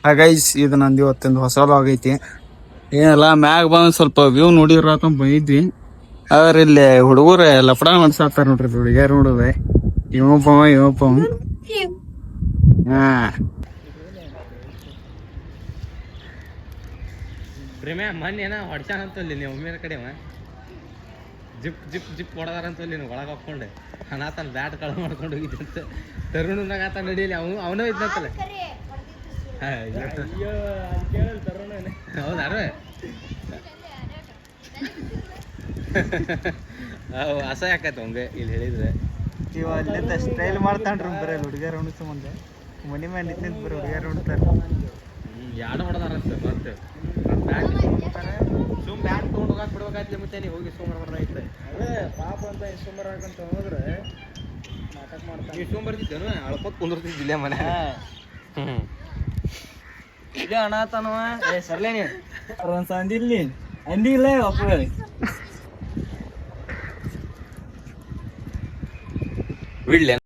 Guys ಇದು ನಂದು ಇವತ್ತೊಂದು ಹೊಸ ಲಾಗ್ ಐತಿ. ಏನಲ್ಲ ಮ್ಯಾಗ ಬಂದು ಸ್ವಲ್ಪ ವ್ಯೂ ನೋಡಿರತ್ತ ಬಂದಿದ್ವಿ. ಆದ್ರೆ ಇಲ್ಲಿ ಹುಡುಗರು ಲಫಡ ನಡ್ಸಾತಾರ ನೋಡ್ರಿ, ಹುಡುಗಿಯರು ನೋಡುದೆ ಇವಪ್ಪ ಹಾ ಪ್ರೇಮ ಮೊನ್ನೆ ಏನ ಹೊಡ್ಸಾನ ಅಂತಲ್ಲಿ ನೀವು ಒಮ್ಮೆರ ಕಡೆ ಜಿಪ್ ಜಿಪ್ ಜಿಪ್ ಹೊಡೆದಾರ ಅಂತಲ್ಲಿ ನೀವು ಒಳಗೆ ಹಾಕ್ಕೊಂಡೆ ಅನಾತನ ಬ್ಯಾಟ್ ಕಳ ಮಾಡ್ಕೊಂಡು ಹೋಗಿದ್ದಂತ ತರುಣನಾಗ ಆತ ನಡೀಲಿ ಅವನೂ ಇದ್ದಂತಲ್ಲ. ಹೌದಾರ ಅಸಹ್ಯ ಆಕೈತೆ ಹಂಗೆ ಇಲ್ಲಿ ಹೇಳಿದ್ರೆ. ಇವ ಅಲ್ಲಿಂದ ಸ್ಟೈಲ್ ಮಾಡ್ತಾನ್ರಿ ಬರೀ ಹುಡುಗಿಯರು ಉಣಿಸು ಮುಂದೆ ಮನಿ ಮೇಲೆ ನಿಂತ ಬರೀ ಹುಡುಗಿಯರು ಉಣ್ತಾರೆ. ಯಾರು ಹೊಡೆದಾರಂತೆ ಮತ್ತೆ ಬ್ಯಾಟ್ ಸುಮ್ ಬ್ಯಾಟ್ ತೊಗೊಂಡು ಹೋಗಾಕ್ ಬಿಡ್ಬೇಕಾಯ್ತು ಮತ್ತೆ ನೀವು ಹೋಗಿ ಸೋಮವಾರ ಬರ್ದಾಯ್ತು. ಅದೇ ಪಾಪ ಅಂತ ಸೋಮವಾರ ಹಾಕಂತ ಹೋದ್ರೆ ನಾಟಕ ಮಾಡ್ತಾರೆ. ನೀವು ಸೋಮ್ ಬರ್ತಿದ್ದೇನು ಅಳ್ಕೊತ್ ಕುಂದಿರ್ತಿದ್ದಿಲ್ಲ ಮನೆ. ಇಲ್ಲೇ ಅಣಾತನವ ಸರ್ಲೇನಿ ಒಂದ್ಸ ಅಂದಿಲ್ಲಿ ಅಂದಿಲ್ಲ ಒಪ್ಪ ಬಿಡ್ಲೆ